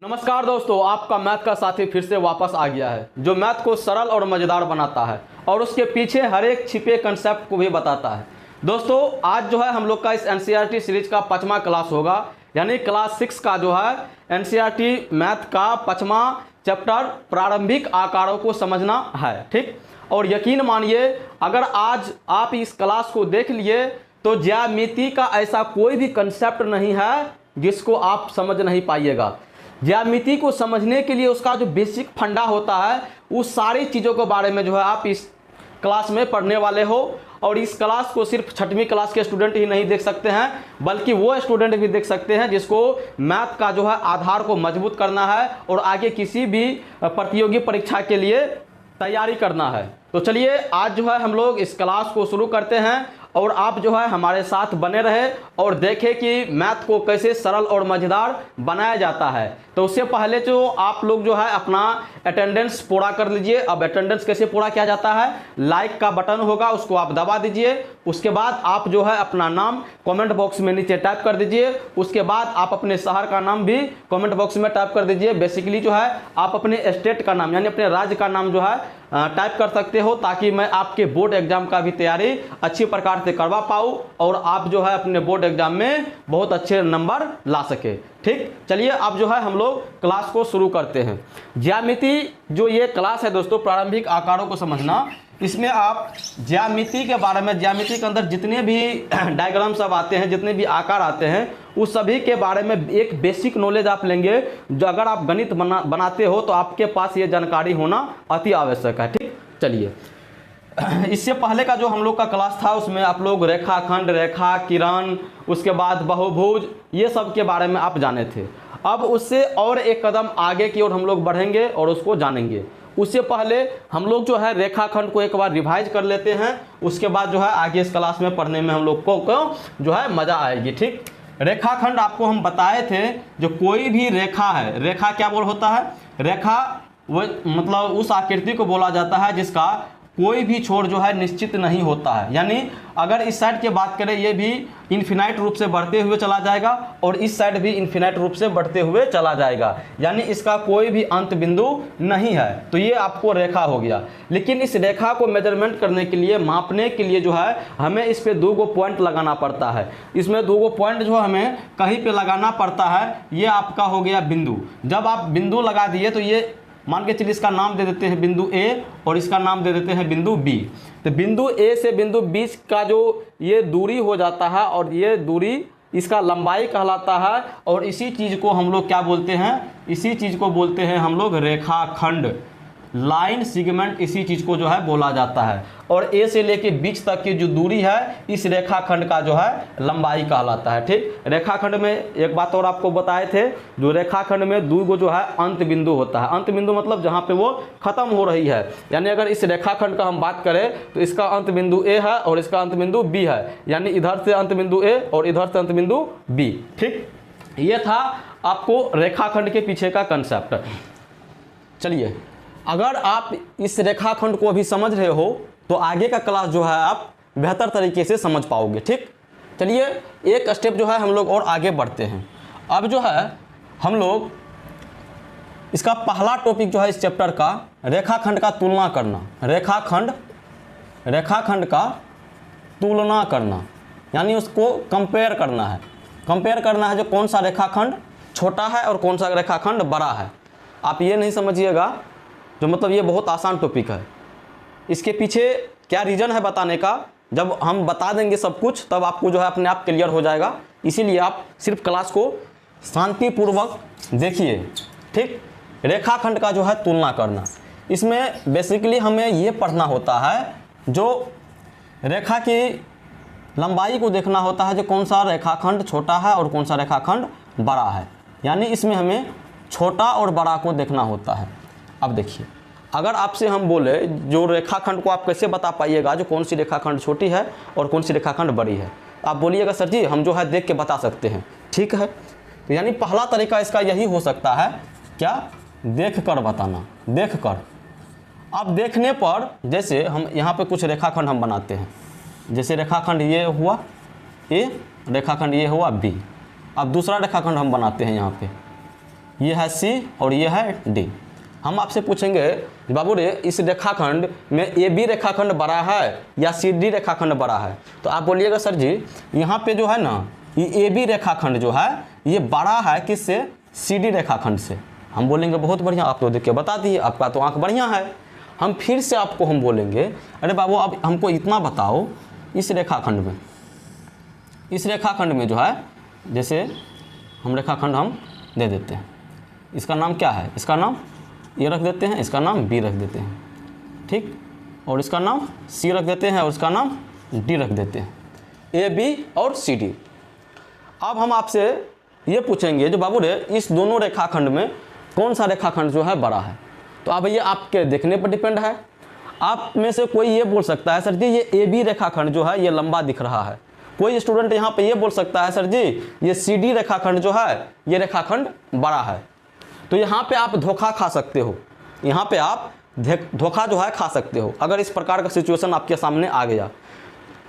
नमस्कार दोस्तों, आपका मैथ का साथी फिर से वापस आ गया है जो मैथ को सरल और मज़ेदार बनाता है और उसके पीछे हर एक छिपे कंसेप्ट को भी बताता है। दोस्तों आज जो है हम लोग का इस एनसीईआरटी सीरीज का 5वां क्लास होगा, यानी क्लास 6 का जो है एनसीईआरटी मैथ का 5वां चैप्टर प्रारंभिक आकारों को समझना है। ठीक, और यकीन मानिए अगर आज आप इस क्लास को देख लिए तो ज्यामिति का ऐसा कोई भी कंसेप्ट नहीं है जिसको आप समझ नहीं पाइएगा। ज्यामिति को समझने के लिए उसका जो बेसिक फंडा होता है उस सारी चीज़ों के बारे में जो है आप इस क्लास में पढ़ने वाले हो। और इस क्लास को सिर्फ 6वीं क्लास के स्टूडेंट ही नहीं देख सकते हैं, बल्कि वो स्टूडेंट भी देख सकते हैं जिसको मैथ का जो है आधार को मजबूत करना है और आगे किसी भी प्रतियोगी परीक्षा के लिए तैयारी करना है। तो चलिए आज जो है हम लोग इस क्लास को शुरू करते हैं और आप जो है हमारे साथ बने रहे और देखें कि मैथ को कैसे सरल और मज़ेदार बनाया जाता है। तो उससे पहले जो आप लोग जो है अपना अटेंडेंस पूरा कर लीजिए। अब अटेंडेंस कैसे पूरा किया जाता है, लाइक का बटन होगा उसको आप दबा दीजिए। उसके बाद आप जो है अपना नाम कमेंट बॉक्स में नीचे टाइप कर दीजिए। उसके बाद आप अपने शहर का नाम भी कमेंट बॉक्स में टाइप कर दीजिए। बेसिकली जो है आप अपने स्टेट का नाम यानी अपने राज्य का नाम जो है टाइप कर सकते हो, ताकि मैं आपके बोर्ड एग्जाम का भी तैयारी अच्छी प्रकार से करवा पाऊँ और आप जो है अपने बोर्ड एग्जाम में बहुत अच्छे नंबर ला सके। ठीक, चलिए अब जो है हम लोग क्लास को शुरू करते हैं। ज्यामिति जो ये क्लास है दोस्तों, प्रारंभिक आकारों को समझना, इसमें आप ज्यामिति के बारे में, ज्यामिति के अंदर जितने भी डायग्राम सब आते हैं, जितने भी आकार आते हैं, उस सभी के बारे में एक बेसिक नॉलेज आप लेंगे। जो अगर आप गणित बनाते हो तो आपके पास ये जानकारी होना अति आवश्यक है। ठीक, चलिए इससे पहले का जो हम लोग का क्लास था उसमें आप लोग रेखाखंड, रेखा किरण, उसके बाद बहुभुज, ये सब के बारे में आप जाने थे। अब उससे और एक कदम आगे की ओर हम लोग बढ़ेंगे और उसको जानेंगे। उससे पहले हम लोग जो है रेखाखंड को एक बार रिवाइज कर लेते हैं, उसके बाद जो है आगे इस क्लास में पढ़ने में हम लोग को जो है मज़ा आएगी। ठीक, रेखाखंड आपको हम बताए थे, जो कोई भी रेखा है, रेखा क्या बोल होता है, रेखा वो मतलब उस आकृति को बोला जाता है जिसका कोई भी छोर जो है निश्चित नहीं होता है। यानी अगर इस साइड की बात करें ये भी इन्फिनाइट रूप से बढ़ते हुए चला जाएगा और इस साइड भी इन्फिनाइट रूप से बढ़ते हुए चला जाएगा, यानी इसका कोई भी अंत बिंदु नहीं है। तो ये आपको रेखा हो गया। लेकिन इस रेखा को मेजरमेंट करने के लिए, मापने के लिए जो है हमें इस पर 2 पॉइंट लगाना पड़ता है। इसमें 2 पॉइंट जो हमें कहीं पर लगाना पड़ता है, ये आपका हो गया बिंदु। जब आप बिंदु लगा दिए तो ये मान के चलिए इसका नाम दे देते हैं बिंदु ए और इसका नाम दे देते हैं बिंदु बी। तो बिंदु ए से बिंदु बी का जो ये दूरी हो जाता है और ये दूरी इसका लंबाई कहलाता है। और इसी चीज़ को हम लोग क्या बोलते हैं, इसी चीज़ को बोलते हैं हम लोग रेखाखंड, लाइन सेगमेंट, इसी चीज़ को जो है बोला जाता है। और ए से लेके बीच तक की जो दूरी है इस रेखाखंड का जो है लंबाई कहलाता है। ठीक, रेखाखंड में एक बात और आपको बताए थे, जो रेखाखंड में 2 जो है अंत बिंदु होता है। अंत बिंदु मतलब जहाँ पे वो खत्म हो रही है। यानी अगर इस रेखाखंड का हम बात करें तो इसका अंत बिंदु ए है और इसका अंत बिंदु बी है, यानी इधर से अंत बिंदु ए और इधर से अंत बिंदु बी। ठीक, ये था आपको रेखाखंड के पीछे का कंसेप्ट। चलिए, अगर आप इस रेखाखंड को अभी समझ रहे हो तो आगे का क्लास जो है आप बेहतर तरीके से समझ पाओगे। ठीक, चलिए एक स्टेप जो है हम लोग और आगे बढ़ते हैं। अब जो है हम लोग इसका पहला टॉपिक जो है इस चैप्टर का, रेखाखंड का तुलना करना। रेखाखंड का तुलना करना यानी उसको कंपेयर करना है। कंपेयर करना है जो कौन सा रेखाखंड छोटा है और कौन सा रेखाखंड बड़ा है। आप ये नहीं समझिएगा, जो मतलब ये बहुत आसान टॉपिक है, इसके पीछे क्या रीज़न है बताने का, जब हम बता देंगे सब कुछ तब आपको जो है अपने आप क्लियर हो जाएगा। इसीलिए आप सिर्फ क्लास को शांतिपूर्वक देखिए। ठीक, रेखाखंड का जो है तुलना करना, इसमें बेसिकली हमें ये पढ़ना होता है, जो रेखा की लंबाई को देखना होता है, जो कौन सा रेखाखंड छोटा है और कौन सा रेखाखंड बड़ा है। यानी इसमें हमें छोटा और बड़ा को देखना होता है। अब देखिए, अगर आपसे हम बोले जो रेखाखंड को आप कैसे बता पाइएगा जो कौन सी रेखाखंड छोटी है और कौन सी रेखाखंड बड़ी है, आप बोलिएगा सर जी हम जो है देख के बता सकते हैं। ठीक है, तो यानी पहला तरीका इसका यही हो सकता है, क्या, देख कर बताना। देख कर, अब देखने पर जैसे हम यहाँ पे कुछ रेखाखंड हम बनाते हैं, जैसे रेखाखंड ये हुआ ए, रेखाखंड ये हुआ बी। अब दूसरा रेखाखंड हम बनाते हैं यहाँ पे, ये है सी और ये है डी। हम आपसे पूछेंगे बाबू रे इस रेखाखंड में ए बी रेखाखंड बड़ा है या सी डी रेखाखंड बड़ा है, तो आप बोलिएगा सर जी यहाँ पे जो है ना ये ए बी रेखाखंड जो है ये बड़ा है किससे, सी डी रेखाखंड से। हम बोलेंगे बहुत बढ़िया, आप तो देख के बता दिए, आपका तो आंख बढ़िया है। हम फिर से आपको हम बोलेंगे अरे बाबू अब हमको इतना बताओ इस रेखाखंड में जो है, जैसे हम रेखाखंड हम दे देते हैं, इसका नाम क्या है, इसका नाम ए रख देते हैं, इसका नाम बी रख देते हैं, ठीक, और इसका नाम सी रख देते हैं और इसका नाम डी रख देते हैं, ए बी और सी डी। अब हम आपसे ये पूछेंगे जो बाबू रे इस दोनों रेखाखंड में कौन सा रेखाखंड जो है बड़ा है, तो अब ये आपके देखने पर डिपेंड है। आप में से कोई ये बोल सकता है सर जी ये ए बी रेखाखंड जो है ये लंबा दिख रहा है, कोई स्टूडेंट यहाँ पे ये बोल सकता है सर जी ये सी डी रेखाखंड जो है ये रेखाखंड बड़ा है। तो यहाँ पे आप धोखा खा सकते हो, यहाँ पे आप धोखा जो है खा सकते हो अगर इस प्रकार का सिचुएशन आपके सामने आ गया।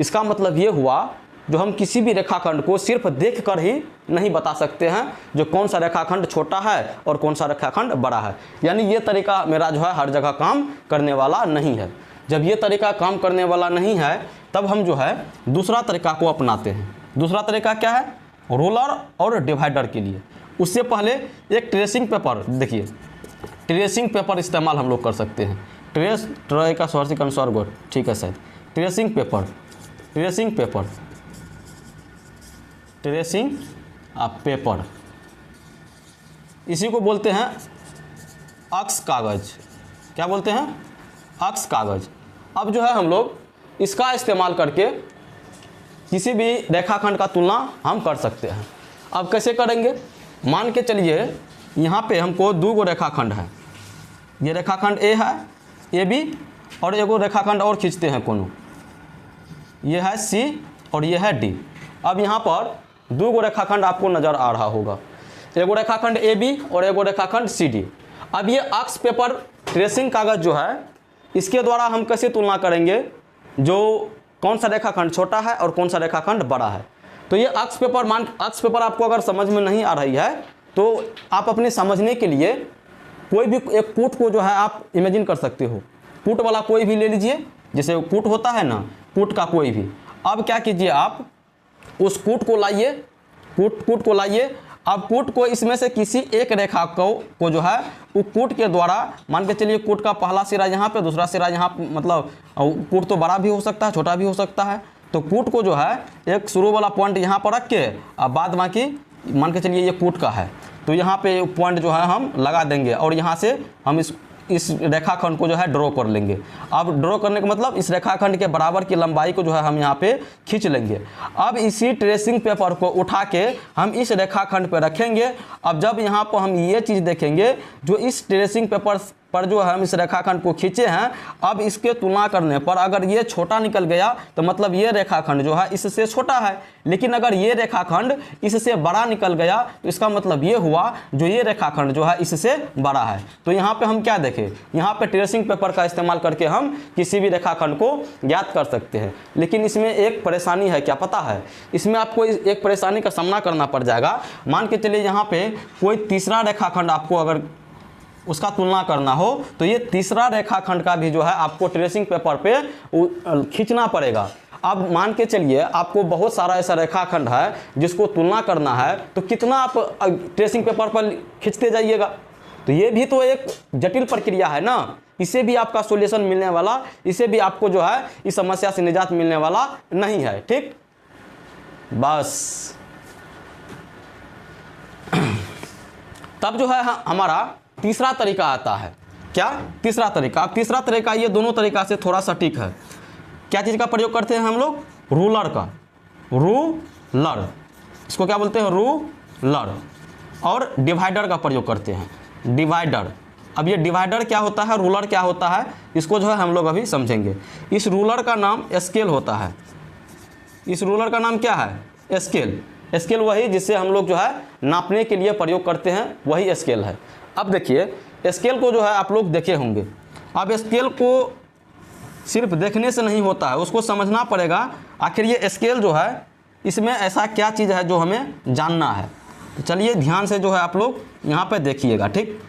इसका मतलब ये हुआ जो हम किसी भी रेखाखंड को सिर्फ देख कर ही नहीं बता सकते हैं जो कौन सा रेखाखंड छोटा है और कौन सा रेखाखंड बड़ा है। यानी ये तरीका मेरा जो है हर जगह काम करने वाला नहीं है। जब ये तरीका काम करने वाला नहीं है तब हम जो है दूसरा तरीका को अपनाते हैं। दूसरा तरीका क्या है, रोलर और डिवाइडर के लिए। उससे पहले एक ट्रेसिंग पेपर, देखिए ट्रेसिंग पेपर इस्तेमाल हम लोग कर सकते हैं। ट्रेस ट्रय का स्वार्थिक अनुसार गोट, ठीक है सर। ट्रेसिंग पेपर इसी को बोलते हैं अक्ष कागज। क्या बोलते हैं, अक्ष कागज। अब जो है हम लोग इसका इस्तेमाल करके किसी भी रेखाखंड का तुलना हम कर सकते हैं। अब कैसे करेंगे, मान के चलिए यहाँ पे हमको दो गो रेखाखंड है, ये रेखाखंड ए है ए बी, और एगो रेखाखंड और खींचते हैं कोनो, ये है सी और ये है डी। अब यहाँ पर दो गो रेखाखंड आपको नज़र आ रहा होगा, एगो रेखाखंड ए बी और एगो रेखाखंड सी डी। अब ये अक्ष पेपर ट्रेसिंग कागज़ जो है इसके द्वारा हम कैसे तुलना करेंगे जो कौन सा रेखाखंड छोटा है और कौन सा रेखाखंड बड़ा है। तो ये अक्ष पेपर आपको अगर समझ में नहीं आ रही है तो आप अपने समझने के लिए कोई भी एक पुट को जो है आप इमेजिन कर सकते हो। पुट वाला कोई भी ले लीजिए, जैसे पुट होता है ना, पुट का कोई भी। अब क्या कीजिए, आप उस पुट को लाइए। अब पुट को इसमें से किसी एक रेखा को जो है वो पुट के द्वारा, मान के चलिए पुट का पहला सिरा यहाँ पे, दूसरा सिरा यहाँ, मतलब पुट तो बड़ा भी हो सकता है छोटा भी हो सकता है। तो पुट को जो है एक शुरू वाला पॉइंट यहाँ पर रख के अब बाद बाकी मान के चलिए ये पुट का है तो यहाँ पे पॉइंट जो है हम लगा देंगे और यहाँ से हम इस रेखाखंड को जो है ड्रॉ कर लेंगे। अब ड्रॉ करने का मतलब इस रेखाखंड के बराबर की लंबाई को जो है हम यहाँ पे खींच लेंगे। अब इसी ट्रेसिंग पेपर को उठा के हम इस रेखाखंड पे रखेंगे। अब जब यहाँ पर हम ये चीज़ देखेंगे जो इस ट्रेसिंग पेपर पर जो हम इस रेखाखंड को खींचे हैं, अब इसके तुलना करने पर अगर ये छोटा निकल गया तो मतलब ये रेखाखंड जो है इससे छोटा है, लेकिन अगर ये रेखाखंड इससे बड़ा निकल गया तो इसका मतलब ये हुआ जो ये रेखाखंड जो है इससे बड़ा है। तो यहाँ पे हम क्या देखें, यहाँ पे ट्रेसिंग पेपर का इस्तेमाल करके हम किसी भी रेखाखंड को ज्ञात कर सकते हैं। लेकिन इसमें एक परेशानी है, क्या पता है, इसमें आपको एक परेशानी का सामना करना पड़ जाएगा। मान के चलिए यहाँ पे कोई तीसरा रेखाखंड आपको अगर उसका तुलना करना हो तो ये तीसरा रेखाखंड का भी जो है आपको ट्रेसिंग पेपर पे खींचना पड़ेगा। अब मान के चलिए आपको बहुत सारा ऐसा रेखाखंड है जिसको तुलना करना है, तो कितना आप ट्रेसिंग पेपर पर खींचते जाइएगा, तो ये भी तो एक जटिल प्रक्रिया है ना। इसे भी आपका सॉल्यूशन मिलने वाला, इसे भी आपको जो है इस समस्या से निजात मिलने वाला नहीं है। ठीक, बस तब जो है हमारा तीसरा तरीका आता है। क्या, तीसरा तरीका। अब तीसरा तरीका ये दोनों तरीका से थोड़ा सटीक है। क्या चीज़ का प्रयोग करते हैं हम लोग, रूलर का, रूलर, इसको क्या बोलते हैं, रूलर, और डिवाइडर का प्रयोग करते हैं, डिवाइडर। अब ये डिवाइडर क्या होता है, रूलर क्या होता है, इसको जो है हम लोग अभी समझेंगे। इस रूलर का नाम स्केल होता है। इस रूलर का नाम क्या है, स्केल। स्केल वही जिससे हम लोग जो है नापने के लिए प्रयोग करते हैं, वही स्केल है। अब देखिए स्केल को जो है आप लोग देखे होंगे। अब स्केल को सिर्फ देखने से नहीं होता है, उसको समझना पड़ेगा आखिर ये स्केल जो है इसमें ऐसा क्या चीज़ है जो हमें जानना है। तो चलिए ध्यान से जो है आप लोग यहाँ पे देखिएगा, ठीक।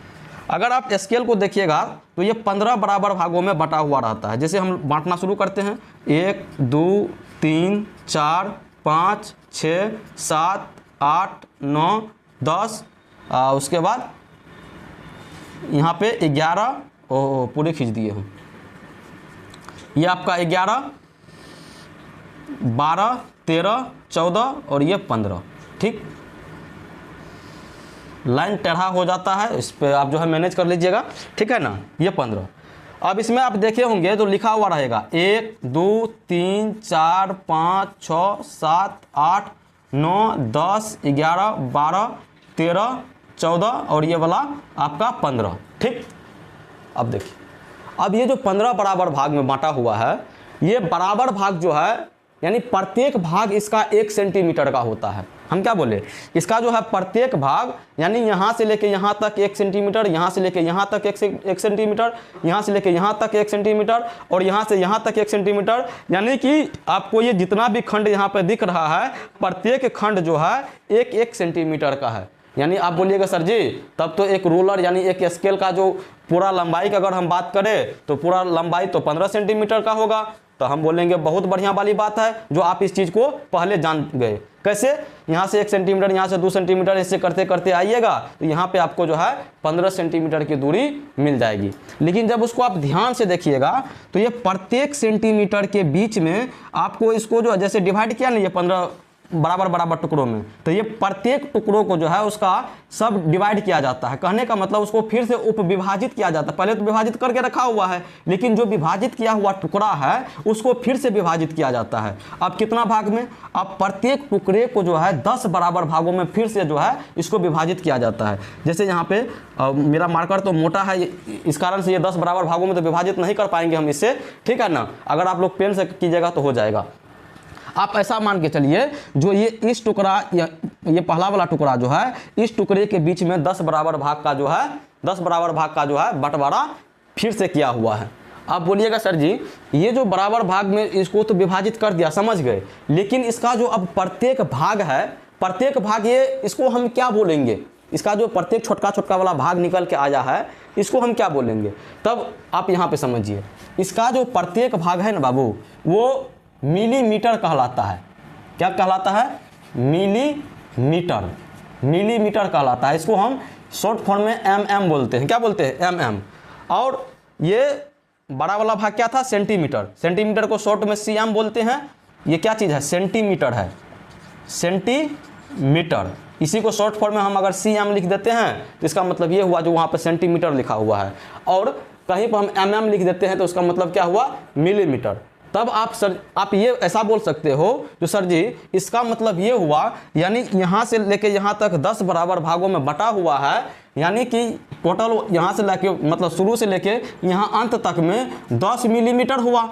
अगर आप स्केल को देखिएगा तो ये 15 बराबर भागों में बटा हुआ रहता है। जैसे हम बांटना शुरू करते हैं, 1 2 3 4 5 6 7 8 9 10, उसके बाद यहाँ पे 11, ओह पूरे खींच दिए हम, ये आपका 11 12 13 14 और ये 15, ठीक। लाइन टेढ़ा हो जाता है, इस पे आप जो है मैनेज कर लीजिएगा, ठीक है ना। ये 15। अब इसमें आप देखे होंगे तो लिखा हुआ रहेगा 1 2 3 4 5 6 7 8 9 10 11 12 13 14 और ये वाला आपका 15, ठीक। अब देखिए, अब ये जो 15 बराबर भाग में बांटा हुआ है, ये बराबर भाग जो है यानी प्रत्येक भाग इसका 1 सेंटीमीटर का होता है। हम क्या बोले, इसका जो है प्रत्येक भाग यानी यहाँ से लेके यहाँ तक 1 सेंटीमीटर, यहाँ से लेके यहाँ तक 1 सेंटीमीटर, यहाँ से लेके यहाँ तक 1 सेंटीमीटर और यहाँ से यहाँ तक 1 सेंटीमीटर, यानी कि आपको ये जितना भी खंड यहाँ पे दिख रहा है प्रत्येक खंड जो है 1 सेंटीमीटर का है। यानी आप बोलिएगा सर जी तब तो एक रूलर यानी एक स्केल का जो पूरा लंबाई का अगर हम बात करें तो पूरा लंबाई तो 15 सेंटीमीटर का होगा। तो हम बोलेंगे बहुत बढ़िया वाली बात है जो आप इस चीज़ को पहले जान गए। कैसे, यहाँ से 1 सेंटीमीटर, यहाँ से 2 सेंटीमीटर, ऐसे करते करते आइएगा तो यहाँ पे आपको जो है 15 सेंटीमीटर की दूरी मिल जाएगी। लेकिन जब उसको आप ध्यान से देखिएगा तो ये प्रत्येक सेंटीमीटर के बीच में आपको इसको जो जैसे डिवाइड किया नहीं, ये 15 बराबर बराबर टुकड़ों में, तो ये प्रत्येक टुकड़ों को जो है उसका सब डिवाइड किया जाता है। कहने का मतलब उसको फिर से उप विभाजित किया जाता है। पहले तो विभाजित करके रखा हुआ है, लेकिन जो विभाजित किया हुआ टुकड़ा है उसको फिर से विभाजित किया जाता है। अब कितना भाग में, अब प्रत्येक टुकड़े को जो है 10 बराबर भागों में फिर से जो है इसको विभाजित किया जाता है। जैसे यहाँ पे मेरा मार्कर तो मोटा है, इस कारण से ये 10 बराबर भागों में तो विभाजित नहीं कर पाएंगे हम इससे, ठीक है ना। अगर आप लोग पेन से कीजिएगा तो हो जाएगा। आप ऐसा मान के चलिए जो ये इस टुकड़ा ये पहला वाला टुकड़ा जो है इस टुकड़े के बीच में 10 बराबर भाग का जो है 10 बराबर भाग का जो है बंटवारा फिर से किया हुआ है। आप बोलिएगा सर जी ये जो बराबर भाग में इसको तो विभाजित कर दिया, समझ गए, लेकिन इसका जो अब प्रत्येक भाग है, प्रत्येक भाग ये इसको हम क्या बोलेंगे, इसका जो प्रत्येक छोटका छोटका वाला भाग निकल के आया है इसको हम क्या बोलेंगे। तब आप यहाँ पे समझिए, इसका जो प्रत्येक भाग है ना बाबू वो मिलीमीटर कहलाता है। क्या कहलाता है, मिलीमीटर, मिलीमीटर कहलाता है। इसको हम शॉर्ट फॉर्म में mm बोलते हैं। क्या बोलते हैं, mm। और ये बड़ा वाला भाग क्या था, सेंटीमीटर, सेंटीमीटर को शॉर्ट में cm बोलते हैं। ये क्या चीज़ है, सेंटीमीटर है, सेंटीमीटर। इसी को शॉर्ट फॉर्म में हम अगर cm लिख देते हैं तो इसका मतलब ये हुआ जो वहाँ पर सेंटीमीटर लिखा हुआ है, और कहीं पर हम mm लिख देते हैं तो उसका मतलब क्या हुआ, मिलीमीटर। तब आप ये ऐसा बोल सकते हो जो सर जी इसका मतलब ये हुआ यानी यहाँ से लेके यहाँ तक 10 बराबर भागों में बटा हुआ है, यानी कि टोटल यहाँ से लेके मतलब शुरू से लेके यहाँ अंत तक में 10 मिलीमीटर हुआ,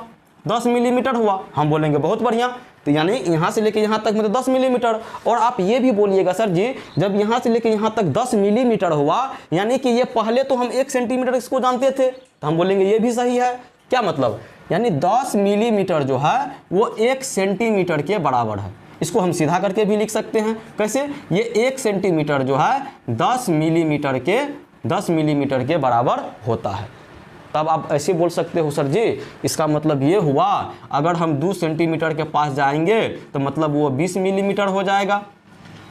10 मिलीमीटर हुआ। हम बोलेंगे बहुत बढ़िया, तो यानी यहाँ से लेके यहाँ तक में तो 10 मिलीमीटर। और आप ये भी बोलिएगा सर जी जब यहाँ से लेके यहाँ तक 10 मिलीमीटर हुआ यानी कि ये पहले तो हम 1 सेंटीमीटर इसको जानते थे, तो हम बोलेंगे ये भी सही है। क्या मतलब, यानी 10 मिलीमीटर जो है वो 1 सेंटीमीटर के बराबर है। इसको हम सीधा करके भी लिख सकते हैं। कैसे, ये 1 सेंटीमीटर जो है 10 मिलीमीटर के बराबर होता है। तब आप ऐसे बोल सकते हो सर जी इसका मतलब ये हुआ अगर हम 2 सेंटीमीटर के पास जाएंगे तो मतलब वो 20 मिलीमीटर हो जाएगा।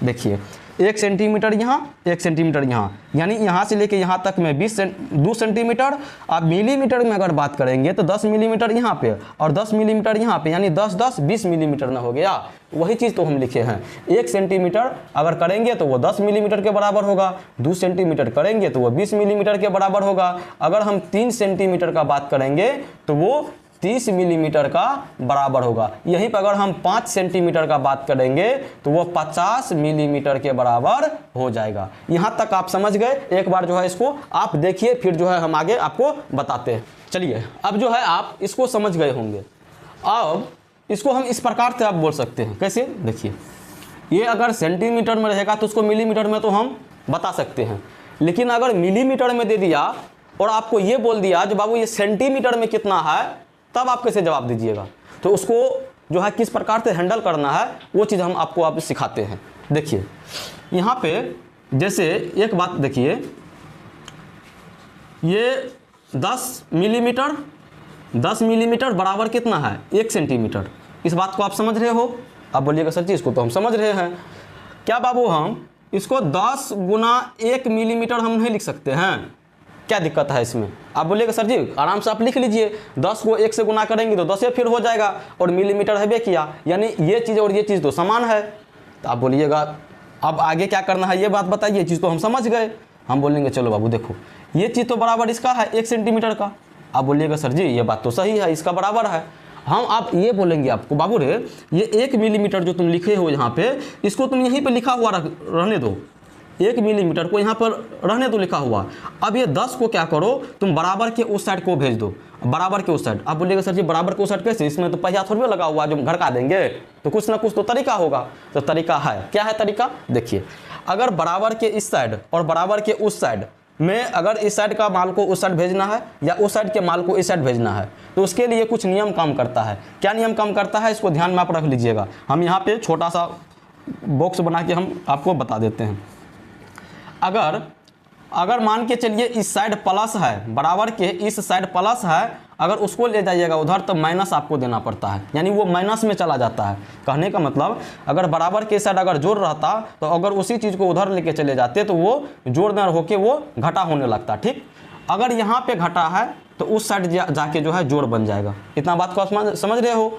देखिए 1 सेंटीमीटर यहाँ, 1 सेंटीमीटर यहाँ, यानी यहाँ से लेके यहाँ तक में 2 सेंटीमीटर। अब मिलीमीटर में अगर बात करेंगे तो 10 मिलीमीटर यहाँ पे और 10 मिलीमीटर यहाँ पे, यानी 10 10 20 मिलीमीटर ना हो गया। वही चीज़ तो हम लिखे हैं, 1 सेंटीमीटर अगर करेंगे तो वो 10 मिलीमीटर के बराबर होगा, 2 सेंटीमीटर करेंगे तो वो 20 मिलीमीटर के बराबर होगा। अगर हम 3 सेंटीमीटर का बात करेंगे तो वो 30 मिलीमीटर का बराबर होगा। यहीं पर अगर हम 5 सेंटीमीटर का बात करेंगे तो वो 50 मिलीमीटर के बराबर हो जाएगा। यहाँ तक आप समझ गए। एक बार जो है इसको आप देखिए, फिर जो है हम आगे आपको बताते हैं। चलिए अब जो है आप इसको समझ गए होंगे। अब इसको हम इस प्रकार से आप बोल सकते हैं। कैसे, देखिए ये अगर सेंटीमीटर में रहेगा तो उसको मिलीमीटर में तो हम बता सकते हैं, लेकिन अगर मिलीमीटर में दे दिया और आपको ये बोल दिया जो बाबू ये सेंटीमीटर में कितना है, तब आप कैसे जवाब दीजिएगा। तो उसको जो है किस प्रकार से हैंडल करना है वो चीज़ हम आपको आप सिखाते हैं। देखिए यहाँ पे जैसे एक बात देखिए, ये 10 मिलीमीटर बराबर कितना है 1 सेंटीमीटर। इस बात को आप समझ रहे हो? आप बोलिएगा सर जी इसको तो हम समझ रहे हैं। क्या बाबू हम इसको 10 गुना 1 मिलीमीटर हम नहीं लिख सकते हैं? क्या दिक्कत है इसमें? आप बोलिएगा सर जी आराम से आप लिख लीजिए, 10 को 1 से गुना करेंगे तो 10 फिर हो जाएगा, और मिलीमीटर है बे किया, यानी ये चीज़ और ये चीज़ तो समान है। तो आप बोलिएगा अब आगे क्या करना है ये बात बताइए, ये चीज़ तो हम समझ गए। हम बोलेंगे चलो बाबू देखो ये चीज़ तो बराबर इसका है 1 सेंटीमीटर का। आप बोलिएगा सर जी ये बात तो सही है, इसका बराबर है। हम आप ये बोलेंगे आपको बाबू रे ये 1 मिलीमीटर जो तुम लिखे हो यहाँ पे, इसको तुम यहीं पे लिखा हुआ रहने दो, 1 मिलीमीटर को यहाँ पर रहने दो लिखा हुआ। अब ये 10 को क्या करो तुम बराबर के उस साइड को भेज दो, बराबर के उस साइड। आप बोलिएगा सर जी बराबर के उस साइड कैसे? इसमें तो पहिया थोड़ी लगा हुआ जो घड़का देंगे, तो कुछ ना कुछ तो तरीका होगा। तो तरीका है, क्या है तरीका? देखिए अगर बराबर के इस साइड और बराबर के उस साइड में अगर इस साइड का माल को उस साइड भेजना है या उस साइड के माल को इस साइड भेजना है, तो उसके लिए कुछ नियम काम करता है। क्या नियम काम करता है इसको ध्यान में आप रख लीजिएगा। हम यहाँ पे छोटा सा बॉक्स बना के हम आपको बता देते हैं। अगर मान के चलिए इस साइड प्लस है, बराबर के इस साइड प्लस है, अगर उसको ले जाइएगा उधर तो माइनस आपको देना पड़ता है, यानी वो माइनस में चला जाता है। कहने का मतलब अगर बराबर के साइड अगर जोड़ रहता तो अगर उसी चीज़ को उधर लेके चले जाते तो वो जोड़ न होके वो घटा होने लगता। ठीक, अगर यहाँ पे घटा है तो उस साइड जाके जो है जोड़ बन जाएगा। इतना बात को आप समझ रहे हो?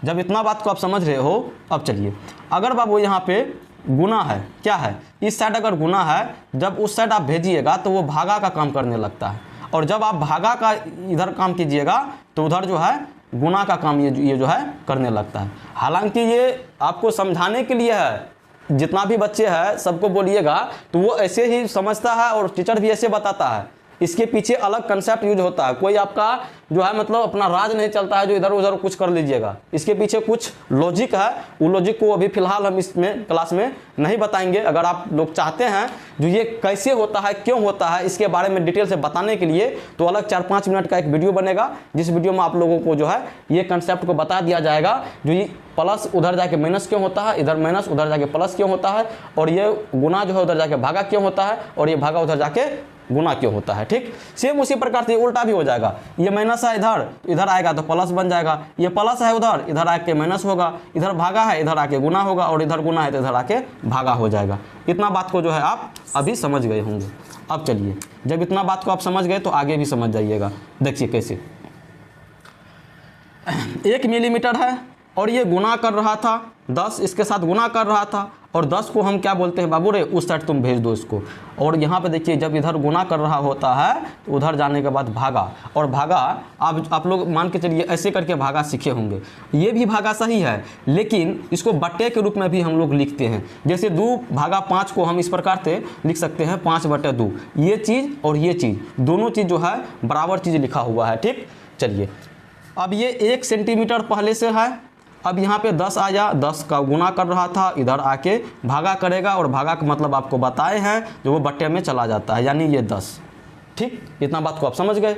जब इतना बात को आप समझ रहे हो, अब चलिए अगर बाबू यहाँ पे गुना है, क्या है इस साइड अगर गुना है, जब उस साइड आप भेजिएगा तो वो भागा का काम करने लगता है, और जब आप भागा का इधर काम कीजिएगा तो उधर जो है गुना का काम ये जो है करने लगता है। हालांकि ये आपको समझाने के लिए है, जितना भी बच्चे हैं सबको बोलिएगा तो वो ऐसे ही समझता है और टीचर भी ऐसे बताता है। इसके पीछे अलग कंसेप्ट यूज होता है, कोई आपका जो है मतलब अपना राज नहीं चलता है जो इधर उधर कुछ कर लीजिएगा। इसके पीछे कुछ लॉजिक है, वो लॉजिक को अभी फिलहाल हम इसमें क्लास में नहीं बताएंगे। अगर आप लोग चाहते हैं जो ये कैसे होता है क्यों होता है इसके बारे में डिटेल से बताने के लिए, तो अलग 4-5 मिनट का एक वीडियो बनेगा, जिस वीडियो में आप लोगों को जो है ये कंसेप्ट को बता दिया जाएगा। जो ये प्लस उधर जाके माइनस क्यों होता है, इधर माइनस उधर जाके प्लस क्यों होता है, और ये गुना जो है उधर जाके भागा क्यों होता है, और ये भागा उधर जाके गुना क्यों होता है। ठीक, सेम उसी प्रकार से उल्टा भी हो जाएगा। ये माइनस है इधर आएगा तो प्लस बन जाएगा, ये प्लस है उधर इधर आके माइनस होगा, इधर भागा है इधर आके गुना होगा, और इधर गुना है तो इधर आके भागा हो जाएगा। इतना बात को जो है आप अभी समझ गए होंगे। अब चलिए जब इतना बात को आप समझ गए तो आगे भी समझ जाइएगा। देखिए कैसे 1 मिलीमीटर है और ये गुना कर रहा था 10, इसके साथ गुना कर रहा था, और 10 को हम क्या बोलते हैं बाबू रे उस साइड तुम भेज दो इसको। और यहाँ पे देखिए जब इधर गुना कर रहा होता है तो उधर जाने के बाद भागा, और भागा आप लोग मान के चलिए ऐसे करके भागा सीखे होंगे। ये भी भागा सही है, लेकिन इसको बट्टे के रूप में भी हम लोग लिखते हैं। जैसे 2/5 को हम इस प्रकार से लिख सकते हैं 5/2। ये चीज़ और ये चीज़ दोनों चीज़ जो है बराबर चीज़ लिखा हुआ है। ठीक, चलिए अब ये 1 सेंटीमीटर पहले से है, अब यहाँ पे 10 आया, 10 का गुना कर रहा था, इधर आके भागा करेगा, और भागा का मतलब आपको बताए हैं जो वो बट्टे में चला जाता है, यानी ये 10। ठीक, इतना बात को आप समझ गए।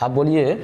अब बोलिए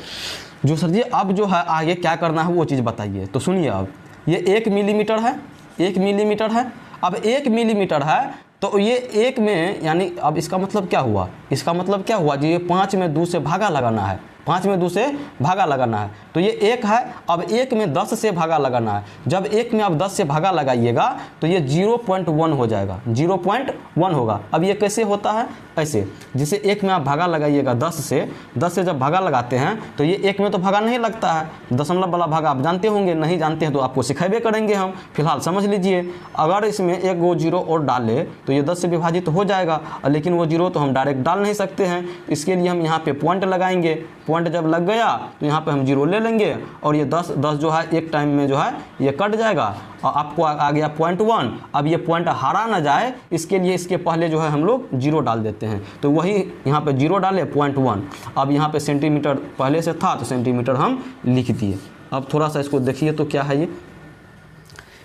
जो सर जी अब जो है आगे क्या करना है वो चीज़ बताइए। तो सुनिए, अब ये 1 मिलीमीटर है, 1 मिलीमीटर है। अब 1 मिलीमीटर है तो ये 1 में यानी अब इसका मतलब क्या हुआ, इसका मतलब क्या हुआ जी ये 5 में 2 से भागा लगाना है, 5 में 2 से भागा लगाना है। तो ये 1 है, अब 1 में 10 से भागा लगाना है। जब 1 में आप 10 से भागा लगाइएगा तो ये 0.1 हो जाएगा, 0.1 होगा। अब ये कैसे होता है, ऐसे जैसे 1 में आप भागा लगाइएगा 10 से जब भागा लगाते हैं तो ये 1 में तो भागा नहीं लगता है, दशमलव वाला भागा आप जानते होंगे, नहीं जानते हैं तो आपको सिखाबे करेंगे हम, फिलहाल समझ लीजिए। अगर इसमें एक वो 0 और डाले तो ये 10 से विभाजित हो जाएगा, लेकिन वो 0 तो हम डायरेक्ट डाल नहीं सकते हैं, इसके लिए हम यहाँ पे पॉइंट लगाएंगे। पॉइंट जब लग गया तो यहाँ पे हम 0 ले लेंगे, और ये 10 जो है एक टाइम में जो है ये कट जाएगा, और आपको आ गया 0.1। अब ये पॉइंट हारा ना जाए इसके लिए इसके पहले जो है हम लोग 0 डाल देते हैं, तो वही यहाँ पे 0 डाले 0.1। अब यहाँ पे सेंटीमीटर पहले से था तो सेंटीमीटर हम लिख दिए। अब थोड़ा सा इसको देखिए तो क्या है ये,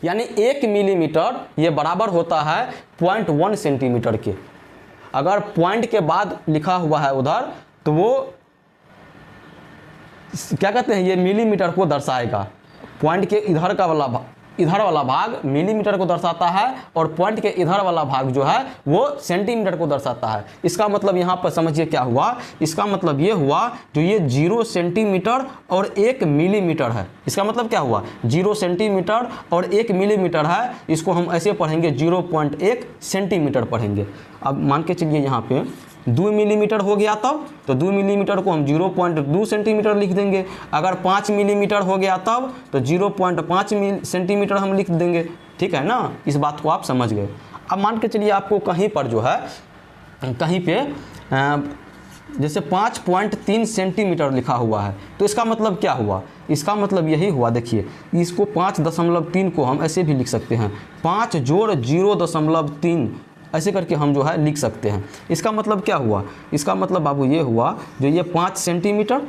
यानी 1 मिलीमीटर ये बराबर होता है 0.1 सेंटीमीटर के। अगर पॉइंट के बाद लिखा हुआ है उधर तो वो क्या कहते हैं, ये मिलीमीटर को दर्शाएगा। पॉइंट के इधर का वाला इधर वाला भाग मिलीमीटर को दर्शाता है और पॉइंट के इधर वाला भाग जो है वो सेंटीमीटर को दर्शाता है। इसका मतलब यहाँ पर समझिए क्या हुआ, इसका मतलब ये हुआ जो ये 0 सेंटीमीटर और 1 मिलीमीटर है। इसका मतलब क्या हुआ, 0 सेंटीमीटर और 1 मिलीमीटर है, इसको हम ऐसे पढ़ेंगे 0.1 सेंटीमीटर पढ़ेंगे। अब मान के चलिए यहाँ पे 2 मिलीमीटर हो गया तब, तो 2 मिलीमीटर को हम 0.2 सेंटीमीटर लिख देंगे। अगर 5 मिलीमीटर हो गया तब तो 0.5 सेंटीमीटर हम लिख देंगे। ठीक है ना, इस बात को आप समझ गए। अब मान के चलिए आपको कहीं पर जो है कहीं पे जैसे 5.3 सेंटीमीटर लिखा हुआ है, तो इसका मतलब क्या हुआ, इसका मतलब यही हुआ, देखिए इसको 5.3 को हम ऐसे भी लिख सकते हैं, 5 जोड़ 0.3 ऐसे करके हम जो है लिख सकते हैं। इसका मतलब क्या हुआ, इसका मतलब बाबू ये हुआ जो ये 5 सेंटीमीटर,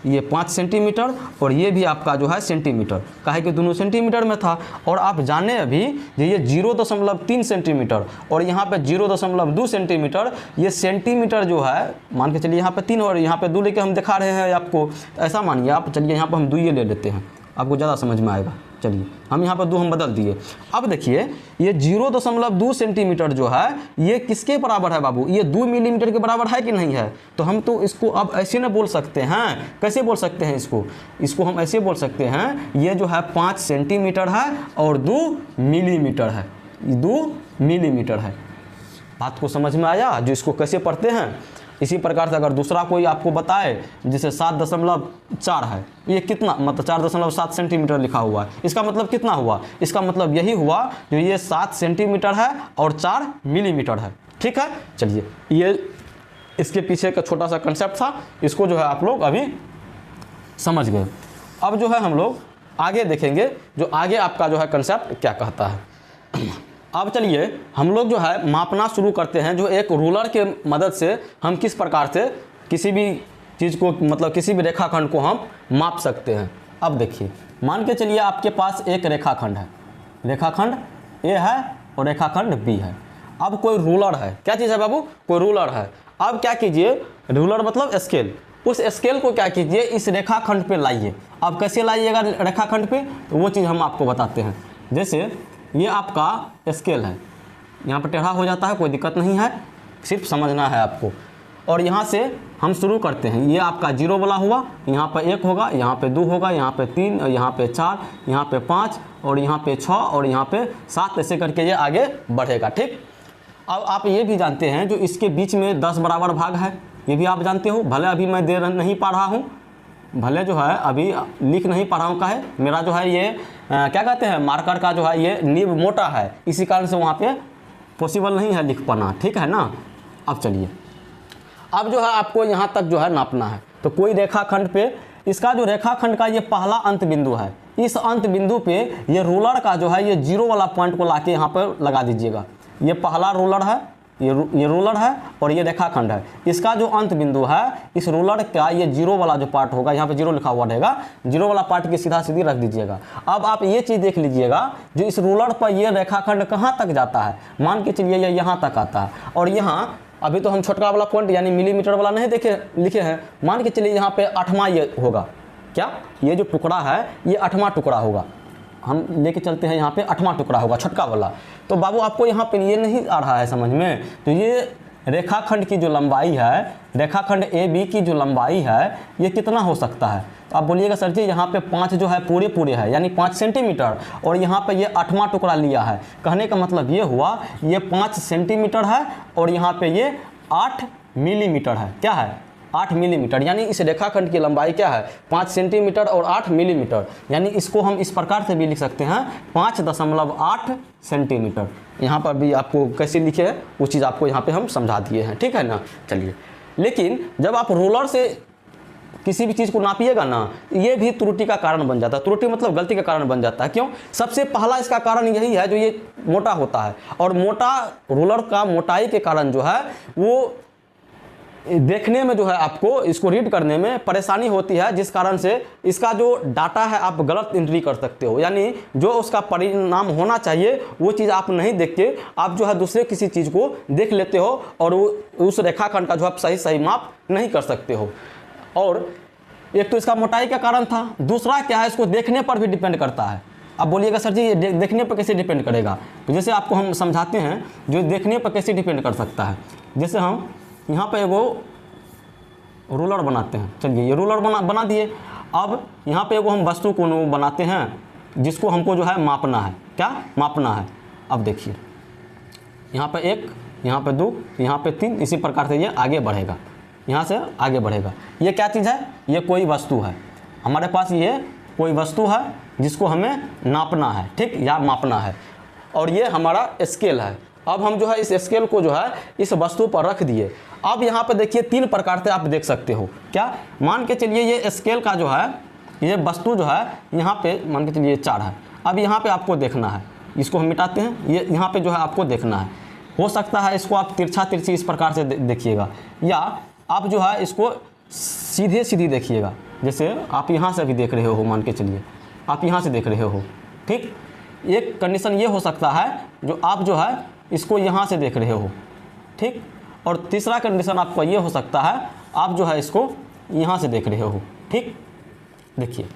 ये 5 सेंटीमीटर और ये भी आपका जो है सेंटीमीटर, काहे कि दोनों सेंटीमीटर में था। और आप जाने अभी ये 0.3 सेंटीमीटर और यहाँ पे 0.2 सेंटीमीटर, ये सेंटीमीटर जो है मान के चलिए यहाँ पे 3 और यहाँ पे 2 लेके हम दिखा रहे हैं आपको, ऐसा मानिए आप। चलिए यहाँ पर हम 2 ले लेते हैं, आपको ज़्यादा समझ में आएगा। चलिए हम यहाँ पर 2 हम बदल दिए। अब देखिए ये 0.2 सेंटीमीटर जो है ये किसके बराबर है बाबू, ये 2 मिलीमीटर के बराबर है कि नहीं है। तो हम तो इसको अब ऐसे ना बोल सकते हैं, कैसे बोल सकते हैं इसको हम ऐसे बोल सकते हैं, ये जो है 5 सेंटीमीटर है और 2 मिलीमीटर है, 2 मिलीमीटर है। बात को समझ में आया, जो इसको कैसे पढ़ते हैं। इसी प्रकार से अगर दूसरा कोई आपको बताए जैसे 7.4 है, ये कितना मतलब 4.7 सेंटीमीटर लिखा हुआ है, इसका मतलब कितना हुआ, इसका मतलब यही हुआ जो ये 7 सेंटीमीटर है और 4 मिलीमीटर है। ठीक है, चलिए ये इसके पीछे का छोटा सा कंसेप्ट था, इसको जो है आप लोग अभी समझ गए। अब जो है हम लोग आगे देखेंगे जो आगे आपका जो है कंसेप्ट क्या कहता है। अब चलिए हम लोग जो है मापना शुरू करते हैं, जो एक रूलर के मदद से हम किस प्रकार से किसी भी चीज़ को मतलब किसी भी रेखाखंड को हम माप सकते हैं। अब देखिए मान के चलिए आपके पास एक रेखाखंड है, रेखाखंड ए है और रेखाखंड बी है। अब कोई रूलर है, क्या चीज़ है बाबू, कोई रूलर है। अब क्या कीजिए, रूलर मतलब स्केल, उस स्केल को क्या कीजिए इस रेखाखंड पे लाइए। अब कैसे लाइएगा रेखाखंड पे, तो वो चीज़ हम आपको बताते हैं। जैसे ये आपका स्केल है, यहाँ पर टेढ़ा हो जाता है, कोई दिक्कत नहीं है, सिर्फ समझना है आपको। और यहाँ से हम शुरू करते हैं, ये आपका 0 वाला हुआ, यहाँ पर 1 होगा, यहाँ पे 2 होगा, यहाँ पे 3, यहाँ पे 4, यहाँ पे 5 और यहाँ पे 6 और यहाँ पे 7, ऐसे करके ये आगे बढ़ेगा। ठीक, अब आप ये भी जानते हैं जो इसके बीच में 10 बराबर भाग है, ये भी आप जानते हो। भले अभी मैं दे नहीं पा रहा हूँ, भले जो है अभी लिख नहीं पा रहा हूँ, काहे मेरा जो है ये क्या कहते हैं मार्कर का जो है ये नीब मोटा है, इसी कारण से वहाँ पे पॉसिबल नहीं है लिख पाना। ठीक है ना। अब चलिए अब जो है आपको यहाँ तक जो है नापना है, तो कोई रेखाखंड पे इसका जो रेखाखंड का ये पहला अंत बिंदु है, इस अंत बिंदु पे ये रूलर का जो है ये 0 वाला पॉइंट को लाके यहाँ पर लगा दीजिएगा। ये पहला रूलर है, ये रूलर है और ये रेखाखंड है। इसका जो अंत बिंदु है इस रूलर का ये 0 वाला जो पार्ट होगा, यहाँ पे 0 लिखा हुआ रहेगा, 0 वाला पार्ट की सीधा सीधी रख दीजिएगा। अब आप ये चीज़ देख लीजिएगा जो इस रूलर पर ये रेखाखंड कहाँ तक जाता है, मान के चलिए ये यहाँ तक आता है। और यहाँ अभी तो हम छोटका वाला पॉइंट यानी मिलीमीटर वाला नहीं लिखे हैं, मान के चलिए यहाँ पे 8वां ये होगा, क्या ये जो टुकड़ा है ये 8वां टुकड़ा होगा, हम लेके चलते हैं यहाँ पे 8वां टुकड़ा होगा छोटका वाला। तो बाबू आपको यहाँ पे ये नहीं आ रहा है समझ में, तो ये रेखाखंड की जो लंबाई है, रेखाखंड ए बी की जो लंबाई है ये कितना हो सकता है। तो आप बोलिएगा सर जी यहाँ पे 5 जो है पूरे है यानी 5 सेंटीमीटर और यहाँ पे ये 8वां टुकड़ा लिया है। कहने का मतलब ये हुआ ये 5 सेंटीमीटर है और यहाँ पे ये 8 मिलीमीटर है। क्या है, 8 मिलीमीटर, यानी इस रेखाखंड की लंबाई क्या है 5 सेंटीमीटर और 8 मिलीमीटर, यानी इसको हम इस प्रकार से भी लिख सकते हैं 5.8 सेंटीमीटर। यहाँ पर भी आपको कैसे लिखे है वो चीज़ आपको यहाँ पे हम समझा दिए हैं। ठीक है ना। चलिए, लेकिन जब आप रोलर से किसी भी चीज़ को नापिएगा ना, ये भी त्रुटि का कारण बन जाता है। त्रुटि मतलब गलती का कारण बन जाता है। क्यों, सबसे पहला इसका कारण यही है जो ये मोटा होता है, और मोटा रोलर का मोटाई के कारण जो है वो देखने में जो है आपको इसको रीड करने में परेशानी होती है, जिस कारण से इसका जो डाटा है आप गलत एंट्री कर सकते हो, यानी जो उसका परिणाम होना चाहिए वो चीज़ आप नहीं देख के आप जो है दूसरे किसी चीज़ को देख लेते हो और उस रेखाखंड का जो आप सही माप नहीं कर सकते हो। और एक तो इसका मोटाई का कारण था, दूसरा क्या है इसको देखने पर भी डिपेंड करता है। अब बोलिएगा सर जी ये देखने पर कैसे डिपेंड करेगा, तो जैसे आपको हम समझाते हैं जो देखने पर कैसे डिपेंड कर सकता है। जैसे हम यहाँ पर एगो रूलर बनाते हैं, चलिए ये रूलर बना दिए। अब यहाँ पे एगो हम वस्तु को बनाते हैं जिसको हमको जो है मापना है, क्या मापना है। अब देखिए यहाँ पे 1, यहाँ पे 2, यहाँ पे 3, इसी प्रकार से ये आगे बढ़ेगा, यहाँ से आगे बढ़ेगा। ये क्या चीज़ है, ये कोई वस्तु है, हमारे पास ये कोई वस्तु है जिसको हमें नापना है, ठीक, या मापना है, और ये हमारा स्केल है। अब हम जो है इस स्केल को जो है इस वस्तु पर रख दिए। अब यहाँ पे देखिए 3 प्रकार से आप देख सकते हो, क्या, मान के चलिए ये स्केल का जो है ये वस्तु जो है यहाँ पे मान के चलिए 4 है। अब यहाँ पे आपको देखना है, इसको हम मिटाते हैं, ये यहाँ पे जो है आपको देखना है। हो सकता है इसको आप तिरछा तिरछी इस प्रकार से देखिएगा, या आप जो है इसको सीधे सीधी देखिएगा। जैसे आप यहाँ से भी देख रहे हो, मान के चलिए आप यहाँ से देख रहे हो, ठीक। एक कंडीशन ये हो सकता है जो आप जो है इसको यहाँ से देख रहे हो, ठीक। और तीसरा कंडीशन आपका ये हो सकता है आप जो है इसको यहाँ से देख रहे हो, ठीक। देखिए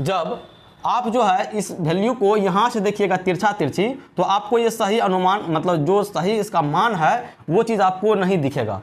जब आप जो है इस वैल्यू को यहाँ से देखिएगा तिरछा तिरछी, तो आपको ये सही अनुमान, मतलब जो सही इसका मान है वो चीज़ आपको नहीं दिखेगा।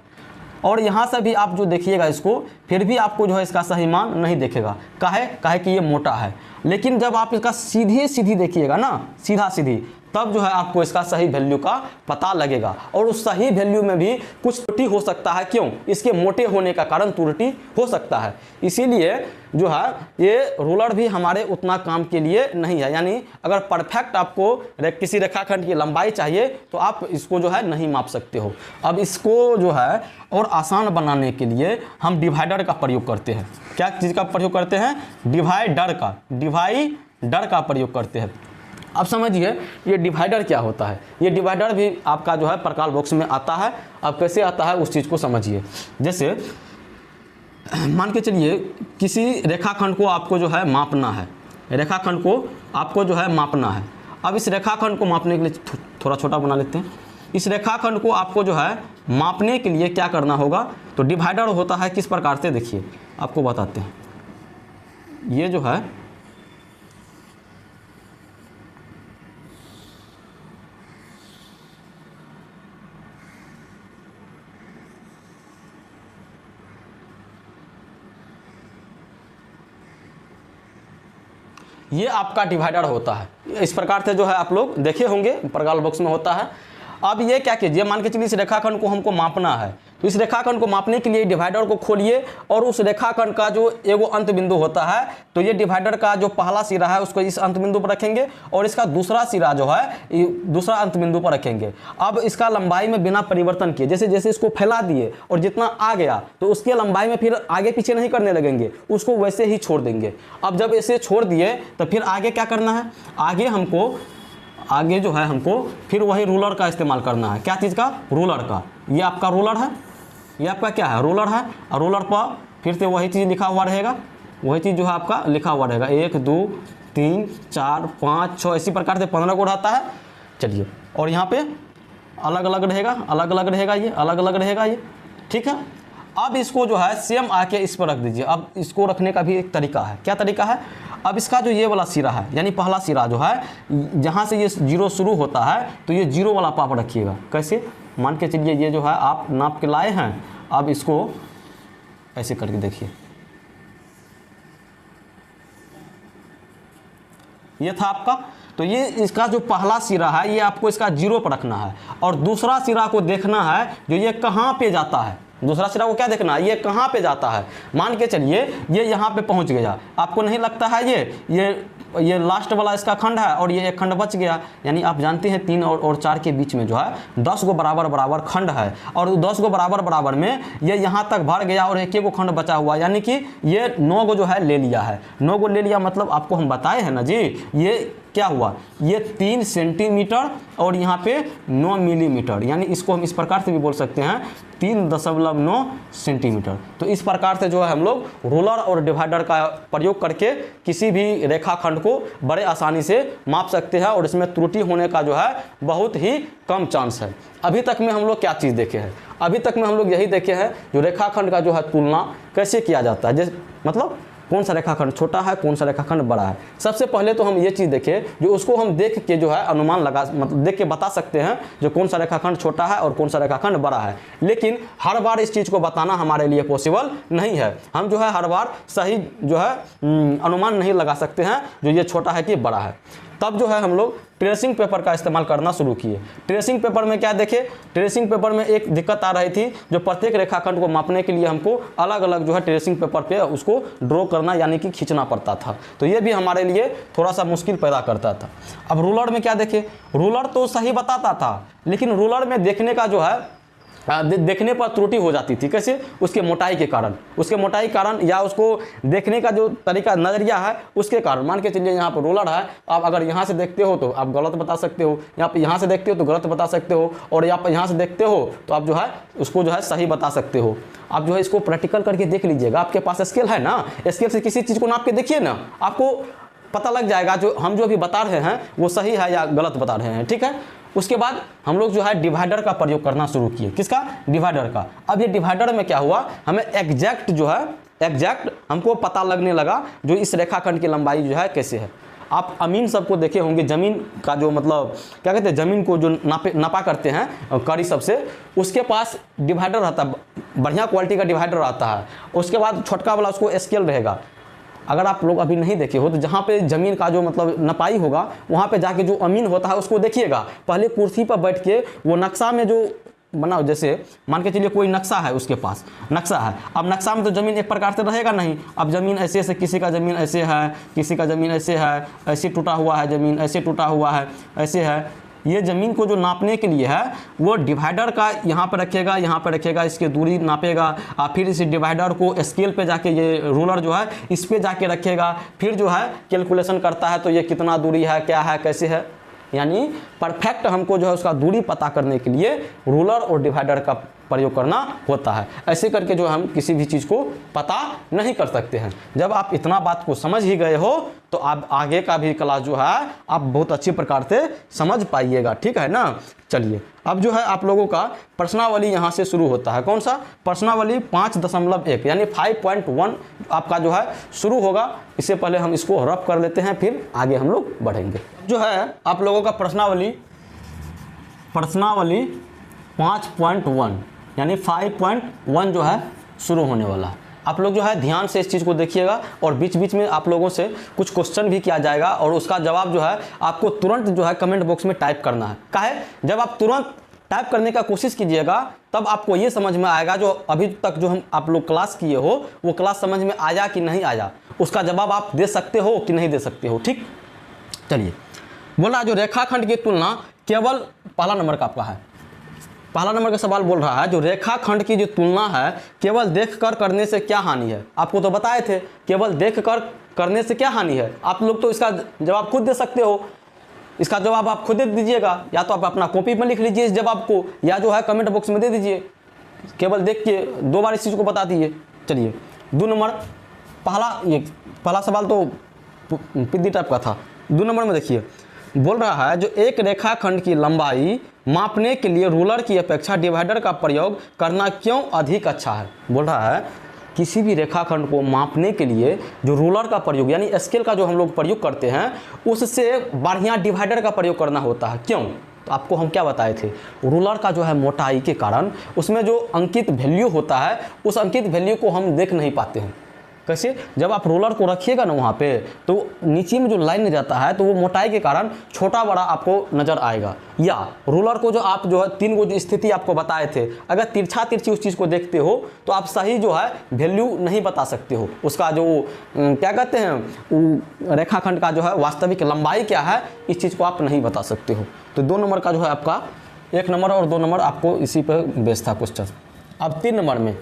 और यहाँ से भी आप जो देखिएगा इसको, फिर भी आपको जो है इसका सही मान नहीं दिखेगा। काहे कि ये मोटा है। लेकिन जब आप इसका सीधी सीधी देखिएगा ना, सीधा सीधी, तब जो है आपको इसका सही वैल्यू का पता लगेगा। और उस सही वैल्यू में भी कुछ त्रुटि हो सकता है, क्यों, इसके मोटे होने का कारण त्रुटि हो सकता है। इसीलिए जो है ये रूलर भी हमारे उतना काम के लिए नहीं है। यानी अगर परफेक्ट आपको किसी रेखाखंड की लंबाई चाहिए तो आप इसको जो है नहीं माप सकते हो। अब इसको जो है और आसान बनाने के लिए हम डिवाइडर का प्रयोग करते हैं। क्या चीज़ का प्रयोग करते हैं, डिवाइडर का प्रयोग करते हैं। अब समझिए ये डिवाइडर क्या होता है। ये डिवाइडर भी आपका जो है प्रकार बॉक्स में आता है। अब कैसे आता है उस चीज़ को समझिए। जैसे मान के चलिए किसी रेखाखंड को आपको जो है मापना है, रेखाखंड को आपको जो है मापना है। अब इस रेखाखंड को मापने के लिए थोड़ा छोटा बना लेते हैं। इस रेखाखंड को आपको जो है मापने के लिए क्या करना होगा, तो डिवाइडर होता है किस प्रकार से, देखिए आपको बताते हैं। ये जो है ये आपका डिवाइडर होता है। इस प्रकार से जो है आप लोग देखे होंगे प्रकार बॉक्स में होता है। अब ये क्या कीजिए, मान के चलिए इस रेखाखंड को हमको मापना है, तो इस रेखाखंड को मापने के लिए डिवाइडर को खोलिए और उस रेखाखंड का जो एगो अंत बिंदु होता है, तो ये डिवाइडर का जो पहला सिरा है उसको इस अंत बिंदु पर रखेंगे और इसका दूसरा सिरा जो है दूसरा अंत बिंदु पर रखेंगे। अब इसका लंबाई में बिना परिवर्तन किए जैसे जैसे इसको फैला दिए और जितना आ गया तो उसके लंबाई में फिर आगे पीछे नहीं करने लगेंगे, उसको वैसे ही छोड़ देंगे। अब जब ऐसे छोड़ दिए तो फिर आगे क्या करना है, आगे जो है हमको फिर वही रूलर का इस्तेमाल करना है। क्या चीज़ का, रूलर का। ये आपका रूलर है, ये आपका क्या है, रूलर है। और रूलर पर फिर से वही चीज़ लिखा हुआ रहेगा, वही चीज़ जो है आपका लिखा हुआ रहेगा। 1 2 3 4 5 6 इसी प्रकार से 15 को रहता है। चलिए, और यहाँ पे अलग अलग रहेगा, अलग अलग रहेगा, ये अलग अलग रहेगा, ये ठीक है। अब इसको जो है सेम आके इस पर रख दीजिए। अब इसको रखने का भी एक तरीका है। क्या तरीका है, अब इसका जो ये वाला सिरा है यानी पहला सिरा जो है जहाँ से ये 0 शुरू होता है तो ये 0 वाला पाप रखिएगा। कैसे, मान के चलिए ये जो है आप नाप के लाए हैं, अब इसको ऐसे करके देखिए, ये था आपका। तो ये इसका जो पहला सिरा है ये आपको इसका 0 पर रखना है और दूसरा सिरा को देखना है जो ये कहाँ पे जाता है। दूसरा सिरा को क्या देखना है, ये कहाँ पे जाता है। मान के चलिए ये यहाँ पे पहुँच गया, आपको नहीं लगता है ये लास्ट वाला इसका खंड है और ये एक खंड बच गया। यानी आप जानते हैं 3 और 4 के बीच में जो है 10 गो बराबर बराबर खंड है और 10 गो बराबर बराबर में ये यहाँ तक भर गया और 1 गो खंड बचा हुआ, यानी कि ये 9 गो जो है ले लिया है। 9 गो ले लिया मतलब आपको हम बताए हैं ना जी, ये क्या हुआ, ये 3 सेंटीमीटर और यहाँ पे 9 मिलीमीटर, यानी इसको हम इस प्रकार से भी बोल सकते हैं 3.9 सेंटीमीटर। तो इस प्रकार से जो है हम लोग रूलर और डिवाइडर का प्रयोग करके किसी भी रेखाखंड को बड़े आसानी से माप सकते हैं और इसमें त्रुटि होने का जो है बहुत ही कम चांस है। अभी तक में हम लोग क्या चीज़ देखे हैं, अभी तक में हम लोग यही देखे हैं जो रेखाखंड का जो है तुलना कैसे किया जाता है। जैसे मतलब कौन सा रेखाखंड छोटा है, कौन सा रेखाखंड बड़ा है। सबसे पहले तो हम ये चीज़ देखें जो उसको हम देख के जो है अनुमान लगा, मतलब देख के बता सकते हैं जो कौन सा रेखाखंड छोटा है और कौन सा रेखाखंड बड़ा है। लेकिन हर बार इस चीज़ को बताना हमारे लिए पॉसिबल नहीं है। हम जो है हर बार सही जो है अनुमान नहीं लगा सकते हैं जो ये छोटा है कि बड़ा है। तब जो है हम लोग ट्रेसिंग पेपर का इस्तेमाल करना शुरू किए। ट्रेसिंग पेपर में क्या देखे, ट्रेसिंग पेपर में एक दिक्कत आ रही थी, जो प्रत्येक रेखाखंड को मापने के लिए हमको अलग अलग जो है ट्रेसिंग पेपर पे उसको ड्रॉ करना यानी कि खींचना पड़ता था। तो ये भी हमारे लिए थोड़ा सा मुश्किल पैदा करता था। अब रूलर में क्या देखे, रूलर तो सही बताता था, लेकिन रूलर में देखने का जो है देखने पर त्रुटि हो जाती थी। कैसे, उसके मोटाई के कारण, उसके मोटाई कारण या उसको देखने का जो तरीका नज़रिया है उसके कारण। मान के चलिए यहाँ पर रोलर है, आप अगर यहाँ से देखते हो तो आप गलत बता सकते हो, यहाँ से देखते हो तो गलत बता सकते हो, और यहाँ से देखते हो तो आप जो है उसको जो है सही बता सकते हो। आप जो है इसको प्रैक्टिकल करके देख लीजिएगा। आपके पास स्केल है ना, स्केल से किसी चीज़ को नाप के देखिए ना, आपको पता लग जाएगा जो हम जो अभी बता रहे हैं वो सही है या गलत बता रहे हैं। ठीक है, उसके बाद हम लोग जो है डिवाइडर का प्रयोग करना शुरू किए। किसका, डिवाइडर का। अब ये डिवाइडर में क्या हुआ, हमें एग्जैक्ट जो है एग्जैक्ट हमको पता लगने लगा जो इस रेखाखंड की लंबाई जो है कैसे है। आप अमीन सबको देखे होंगे, ज़मीन का जो मतलब क्या कहते हैं, ज़मीन को जो नापा करते हैं कड़ी सबसे, उसके पास डिवाइडर रहता है, बढ़िया क्वालिटी का डिवाइडर आता है। उसके बाद छोटका वाला उसको स्केल रहेगा। अगर आप लोग अभी नहीं देखे हो तो जहाँ पे ज़मीन का जो मतलब नपाई होगा वहाँ पे जाके जो अमीन होता है उसको देखिएगा। पहले कुर्सी पर बैठ के वो नक्शा में जो बनाओ, जैसे मान के चलिए कोई नक्शा है, उसके पास नक्शा है। अब नक्शा में तो ज़मीन एक प्रकार से रहेगा नहीं। अब ज़मीन ऐसे ऐसे, किसी का ज़मीन ऐसे है, किसी का ज़मीन ऐसे है, ऐसे टूटा हुआ है ज़मीन, ऐसे टूटा हुआ है, ऐसे है। ये ज़मीन को जो नापने के लिए है वो डिवाइडर का यहाँ पर रखेगा, यहाँ पर रखेगा, इसकी दूरी नापेगा, और फिर इस डिवाइडर को स्केल पे जाके ये रूलर जो है इस पे जाके रखेगा, फिर जो है कैलकुलेशन करता है तो ये कितना दूरी है, क्या है, कैसे है। यानी परफेक्ट हमको जो है उसका दूरी पता करने के लिए रूलर और डिवाइडर का प्रयोग करना होता है। ऐसे करके जो हम किसी भी चीज़ को पता नहीं कर सकते हैं। जब आप इतना बात को समझ ही गए हो तो आप आगे का भी क्लास जो है आप बहुत अच्छी प्रकार से समझ पाइएगा। ठीक है ना। चलिए, अब जो है आप लोगों का प्रश्नावली यहाँ से शुरू होता है। कौन सा प्रश्नावली, 5.1 यानी 5.1 आपका जो है शुरू होगा। इससे पहले हम इसको रफ कर लेते हैं, फिर आगे हम लोग बढ़ेंगे। जो है आप लोगों का प्रश्नावली 5.1 यानी 5.1 जो है शुरू होने वाला है। आप लोग जो है ध्यान से इस चीज़ को देखिएगा, और बीच बीच में आप लोगों से कुछ क्वेश्चन भी किया जाएगा, और उसका जवाब जो है आपको तुरंत जो है कमेंट बॉक्स में टाइप करना है। काहे, जब आप तुरंत टाइप करने का कोशिश कीजिएगा तब आपको ये समझ में आएगा जो अभी तक जो हम आप लोग क्लास किए हो वो क्लास समझ में आया कि नहीं आया, उसका जवाब आप दे सकते हो कि नहीं दे सकते हो। ठीक, चलिए। बोला जो रेखाखंड की तुलना केवल, पहला नंबर का आपका है, पहला नंबर का सवाल बोल रहा है जो रेखाखंड की जो तुलना है केवल देखकर करने से क्या हानि है। आपको तो बताए थे केवल देखकर करने से क्या हानि है। आप लोग तो इसका जवाब खुद दे सकते हो, इसका जवाब आप खुद दे दीजिएगा, या तो आप अपना कॉपी में लिख लीजिए इस जवाब को, या जो है कमेंट बॉक्स में दे दीजिए। केवल देख के 2 बार इस चीज़ को बता दीजिए। चलिए, 2 नंबर, पहला सवाल तो पिद्दी टाइप का था। 2 नंबर में देखिए, बोल रहा है जो एक रेखाखंड की लंबाई मापने के लिए रूलर की अपेक्षा डिवाइडर का प्रयोग करना क्यों अधिक अच्छा है। बोल रहा है किसी भी रेखाखंड को मापने के लिए जो रूलर का प्रयोग यानी स्केल का जो हम लोग प्रयोग करते हैं उससे बढ़िया डिवाइडर का प्रयोग करना होता है। क्यों, तो आपको हम क्या बताए थे, रूलर का जो है मोटाई के कारण उसमें जो अंकित वैल्यू होता है उस अंकित वैल्यू को हम देख नहीं पाते हैं। कैसे, जब आप रोलर को रखिएगा ना वहाँ पे तो नीचे में जो लाइन रहता है तो वो मोटाई के कारण छोटा बड़ा आपको नज़र आएगा। या रोलर को जो आप जो है 3 जो स्थिति आपको बताए थे, अगर तिरछा तिरछी उस चीज़ को देखते हो तो आप सही जो है वैल्यू नहीं बता सकते हो, उसका जो क्या कहते हैं रेखाखंड का जो है वास्तविक लंबाई क्या है इस चीज़ को आप नहीं बता सकते हो। तो 2 नंबर का जो है आपका 1 नंबर और 2 नंबर आपको इसी पर बेस था क्वेश्चन। अब 3 नंबर में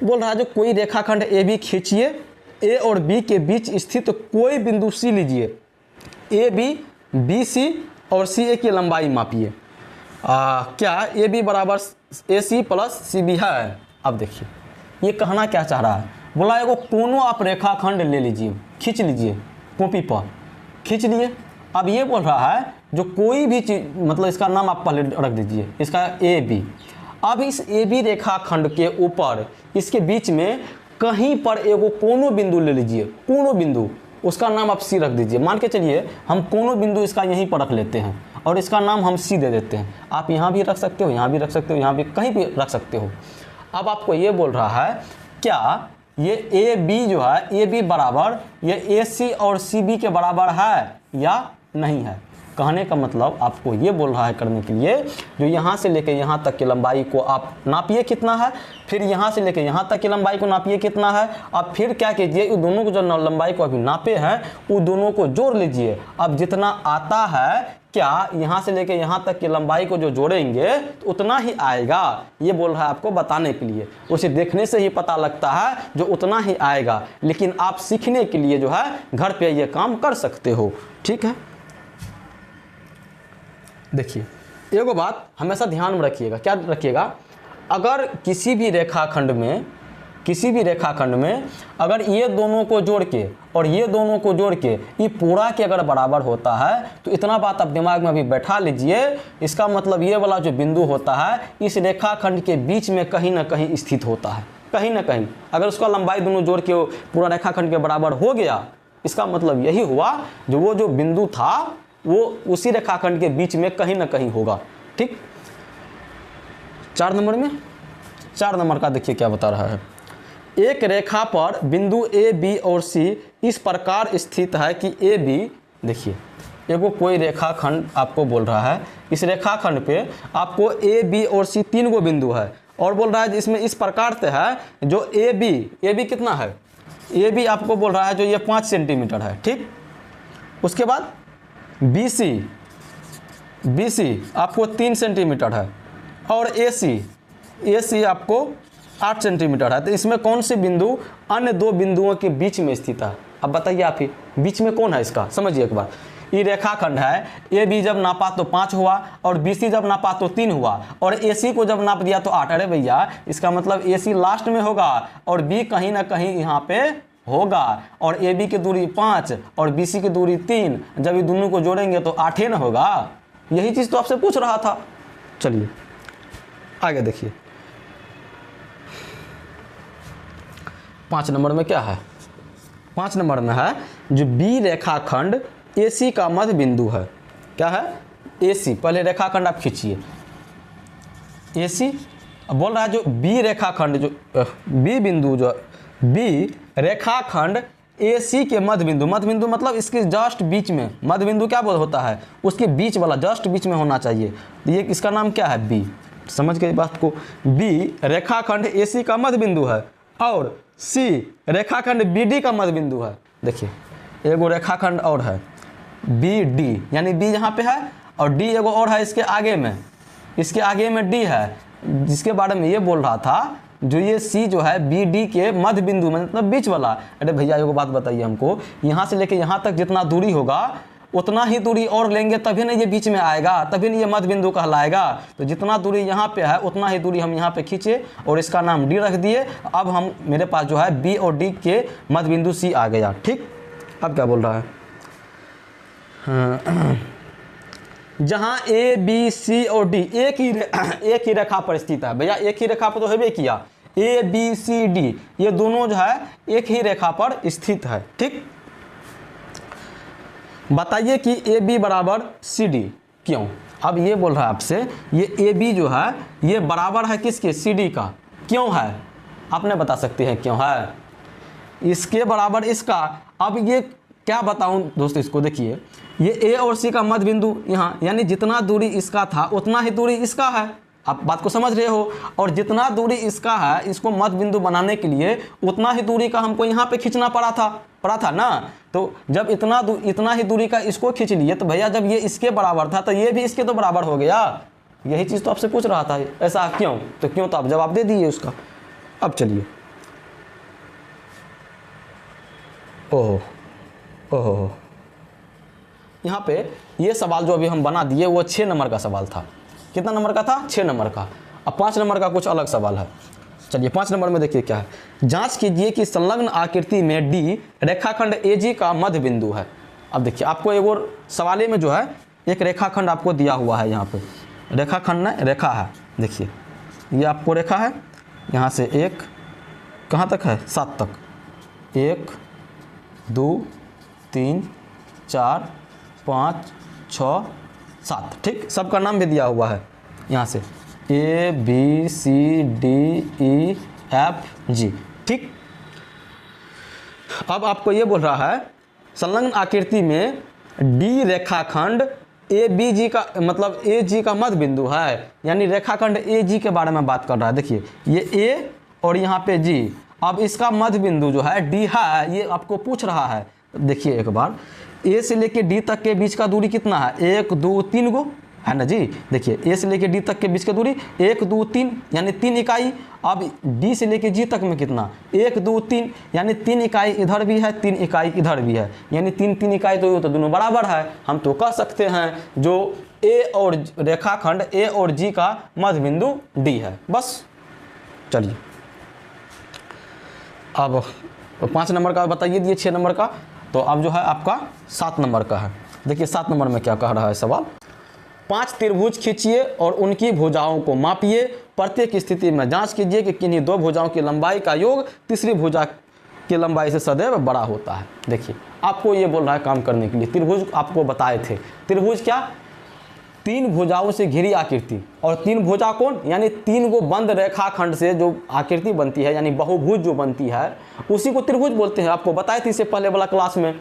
बोल रहा है जो कोई रेखाखंड ए बी खींचिए, ए और बी के बीच स्थित कोई बिंदु सी लीजिए, ए बी बी सी और सी ए की लंबाई मापिए। क्या ए बी बराबर ए सी प्लस सी बी है। अब देखिए ये कहना क्या चाह रहा है, बोला एगो कोनो आप रेखाखंड ले लीजिए, खींच लीजिए, कॉपी पर खींच लिए। अब ये बोल रहा है जो कोई भी चीज़ मतलब इसका नाम आप पहले रख दीजिए, इसका ए बी। अब इस ए बी रेखाखंड के ऊपर इसके बीच में कहीं पर एगो कोनो बिंदु ले लीजिए, कोनो बिंदु, उसका नाम आप सी रख दीजिए। मान के चलिए हम कोनो बिंदु इसका यहीं पर रख लेते हैं और इसका नाम हम सी दे देते हैं। आप यहाँ भी रख सकते हो, यहाँ भी रख सकते हो, यहाँ भी कहीं भी रख सकते हो। अब आपको ये बोल रहा है क्या ये ए बी जो है, ए बी बराबर ये ए सी और सी बी के बराबर है या नहीं है। कहने का मतलब आपको ये बोल रहा है करने के लिए, जो यहाँ से लेके यहाँ तक की लंबाई को आप नापिए कितना है, फिर यहाँ से लेके यहाँ तक की लंबाई को नापिए कितना है, अब फिर क्या कीजिए, उन दोनों को जो लंबाई को अभी नापे हैं उन दोनों को जोड़ लीजिए। अब जितना आता है, क्या यहाँ से लेके यहाँ तक की लंबाई को जो जोड़ेंगे तो उतना ही आएगा। ये बोल रहा है आपको बताने के लिए, उसे देखने से ही पता लगता है जो उतना ही आएगा, लेकिन आप सीखने के लिए जो है घर पे ये काम कर सकते हो। ठीक है, देखिए एगो बात हमेशा ध्यान में रखिएगा, क्या रखिएगा, अगर किसी भी रेखाखंड में अगर ये दोनों को जोड़ के और ये दोनों को जोड़ के ये पूरा के अगर बराबर होता है तो इतना बात आप दिमाग में अभी बैठा लीजिए। इसका मतलब ये वाला जो बिंदु होता है इस रेखाखंड के बीच में कहीं ना कहीं स्थित होता है, कहीं ना कहीं। अगर उसका लंबाई दोनों जोड़ के पूरा रेखाखंड के बराबर हो गया, इसका मतलब यही हुआ जो वो जो बिंदु था वो उसी रेखाखंड के बीच में कहीं ना कहीं होगा। ठीक, 4 नंबर का देखिए क्या बता रहा है। एक रेखा पर बिंदु ए बी और सी इस प्रकार स्थित है कि ए बी, देखिए एगो कोई रेखाखंड आपको बोल रहा है, इस रेखाखंड पे आपको ए बी और सी 3 गो बिंदु है और बोल रहा है इसमें इस प्रकार से है जो ए बी कितना है, ए बी आपको बोल रहा है जो ये 5 सेंटीमीटर है। ठीक, उसके बाद बी सी आपको 3 सेंटीमीटर है और ए सी आपको 8 सेंटीमीटर है। तो इसमें कौन सी बिंदु अन्य 2 बिंदुओं के बीच में स्थित है। अब बताइए आप ही बीच में कौन है इसका, समझिए एक बार। ये रेखाखंड है, ए बी जब नापा तो 5 हुआ और बी सी जब नापा तो 3 हुआ और ए सी को जब नाप दिया तो 8। अरे भैया इसका मतलब ए सी लास्ट में होगा और बी कहीं ना कहीं यहाँ पे होगा और ए बी की दूरी 5 और बी सी की दूरी 3, जब ये दोनों को जोड़ेंगे तो 8 ना होगा। यही चीज़ तो आपसे पूछ रहा था। चलिए आगे देखिए, 5 नंबर में क्या है, 5 नंबर में है जो बी रेखाखंड AC का मध्य बिंदु है। क्या है, AC। पहले रेखाखंड आप खींचिए, AC। अब बोल रहा है जो बी रेखाखंड, जो बी बिंदु, जो बी रेखाखंड AC के मध्य बिंदु मतलब इसके जस्ट बीच में, मध्य बिंदु क्या बोल होता है, उसके बीच वाला जस्ट बीच में होना चाहिए। ये इसका नाम क्या है, बी। समझ गए बात को। बी रेखाखंड AC का मध्य बिंदु है और सी रेखाखंड BD का मध्य बिंदु है। देखिए एगो रेखाखंड और है BD, यानी B यहाँ पे है और D एगो और है इसके आगे में, D है, जिसके बारे में ये बोल रहा था जो ये C जो है BD के मध्य बिंदु मतलब बीच वाला। अरे भैया एगो बात बताइए हमको, यहाँ से लेके यहाँ तक जितना दूरी होगा उतना ही दूरी और लेंगे तभी ना ये बीच में आएगा, तभी ना ये मध्य बिंदु कहलाएगा। तो जितना दूरी यहाँ पे है उतना ही दूरी हम यहाँ पे खींचे और इसका नाम D रख दिए। अब हम मेरे पास जो है B और D के मध्य बिंदु C आ गया। ठीक, अब क्या बोल रहा है, जहाँ A B C और D एक ही रेखा पर स्थित है। भैया एक ही रेखा पर तो है किया, A B C D ये दोनों जो है एक ही रेखा पर स्थित है। ठीक, बताइए कि ए बी बराबर सी डी क्यों। अब ये बोल रहा है आपसे ये ए बी जो है ये बराबर है किसके, सी डी का। क्यों है आपने बता सकते हैं क्यों है, इसके बराबर इसका। अब ये क्या बताऊं दोस्तों, इसको देखिए, ये ए और सी का मध्य बिंदु यहाँ, यानी जितना दूरी इसका था उतना ही दूरी इसका है। आप बात को समझ रहे हो, और जितना दूरी इसका है इसको मध्य बिंदु बनाने के लिए उतना ही दूरी का हमको यहाँ पे खींचना पड़ा था ना। तो जब इतना ही दूरी का इसको खींच लिए तो भैया जब ये इसके बराबर था तो ये भी इसके तो बराबर हो गया। यही चीज़ तो आपसे पूछ रहा था, ऐसा क्यों, तो क्यों तो आप जवाब दे दिए उसका। अब चलिए, ओहो यहाँ पे ये सवाल जो अभी हम बना दिए वो 6 नंबर का सवाल था। कितना नंबर का था, 6 नंबर का। अब 5 नंबर का कुछ अलग सवाल है। चलिए 5 नंबर में देखिए क्या है, जांच कीजिए कि संलग्न आकृति में डी रेखाखंड एजी का मध्य बिंदु है। अब देखिए आपको एक और सवाले में जो है एक रेखाखंड आपको दिया हुआ है, यहाँ पे रेखाखंड न रेखा है। देखिए ये आपको रेखा है, यहाँ से 1 कहाँ तक है? 7 तक। 1 2 3 4 5 6 7, ठीक। सबका नाम भी दिया हुआ है यहाँ से, A B C D E F G, ठीक। अब आपको ये बोल रहा है संलग्न आकृति में D रेखाखंड ABG का मतलब AG का मध्य बिंदु है, यानी रेखाखंड AG के बारे में बात कर रहा है। देखिए ये A और यहाँ पे G, अब इसका मध्य बिंदु जो है D है, ये आपको पूछ रहा है। देखिए एक बार, A से लेके D तक के बीच का दूरी कितना है? 1 2 3 गो है ना जी। देखिए A से लेके D तक के बीच की दूरी 1 2 3 यानी 3 इकाई। अब D से लेके G तक में कितना? 1 2 3 यानी 3 इकाई इधर भी है, 3 इकाई इधर भी है, यानी 3 3 इकाई तो ये तो दोनों बराबर है। हम तो कह सकते हैं जो A और रेखाखंड A और G का मध्य बिंदु D है। बस चलिए अब 5 नंबर का बताइए दिए, 6 नंबर का, तो अब जो है आपका 7 नंबर का है। देखिए 7 नंबर में क्या कह रहा है सवाल। 5 त्रिभुज खींचिए और उनकी भुजाओं को मापिए। प्रत्येक स्थिति में जांच कीजिए कि किन्हीं 2 भुजाओं की लंबाई का योग तीसरी भुजा की लंबाई से सदैव बड़ा होता है। देखिए आपको ये बोल रहा है काम करने के लिए। त्रिभुज आपको बताए थे, त्रिभुज क्या? 3 भुजाओं से घिरी आकृति, और 3 भुजा कौन? यानी 3 गो बंद रेखाखंड से जो आकृति बनती है, यानी बहुभुज जो बनती है, उसी को त्रिभुज बोलते हैं। आपको बताए थे इससे पहले वाला क्लास में,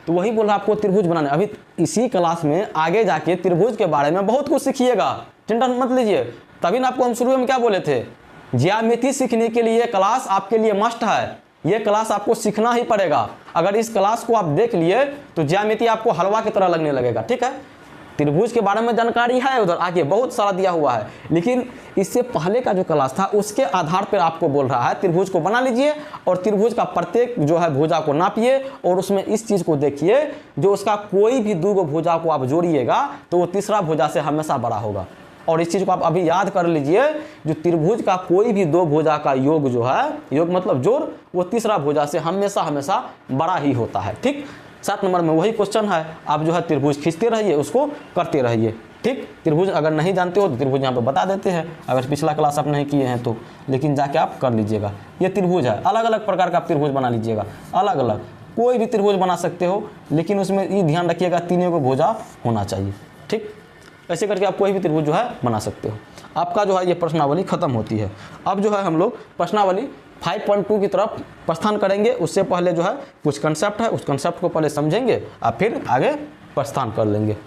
तो वही बोल रहा आपको त्रिभुज बनाना। अभी इसी क्लास में आगे जाके त्रिभुज के बारे में बहुत कुछ सीखिएगा, टेंशन मत लीजिए। तभी ना आपको हम शुरू में क्या बोले थे, ज्यामिति सीखने के लिए क्लास आपके लिए मस्ट है। ये क्लास आपको सीखना ही पड़ेगा। अगर इस क्लास को आप देख लिए तो ज्यामिति आपको हलवा की तरह लगने लगेगा, ठीक है। त्रिभुज के बारे में जानकारी है, उधर आगे बहुत सारा दिया हुआ है, लेकिन इससे पहले का जो क्लास था उसके आधार पर आपको बोल रहा है त्रिभुज को बना लीजिए और त्रिभुज का प्रत्येक जो है भुजा को नापिए और उसमें इस चीज़ को देखिए, जो उसका कोई भी 2 गो भुजा को आप जोड़िएगा तो वो तीसरा भुजा से हमेशा बड़ा होगा। और इस चीज़ को आप अभी याद कर लीजिए, जो त्रिभुज का कोई भी 2 भुजा का योग जो है, योग मतलब जोड़, वो तीसरा भुजा से हमेशा हमेशा बड़ा ही होता है, ठीक। 7 नंबर में वही क्वेश्चन है। आप जो है त्रिभुज खींचते रहिए, उसको करते रहिए, ठीक। त्रिभुज अगर नहीं जानते हो तो त्रिभुज यहाँ पे बता देते हैं, अगर पिछला क्लास आप नहीं किए हैं तो, लेकिन जाके आप कर लीजिएगा। ये त्रिभुज है, अलग अलग प्रकार का आप त्रिभुज बना लीजिएगा, अलग अलग कोई भी त्रिभुज बना सकते हो, लेकिन उसमें ये ध्यान रखिएगा 3 को भुजा होना चाहिए, ठीक। ऐसे करके आप कोई भी त्रिभुज जो है बना सकते हो। आपका जो है ये प्रश्नावली खत्म होती है। अब जो है हम लोग प्रश्नावली 5.2 की तरफ प्रस्थान करेंगे। उससे पहले जो है कुछ कंसेप्ट है, उस कंसेप्ट को पहले समझेंगे और फिर आगे प्रस्थान कर लेंगे।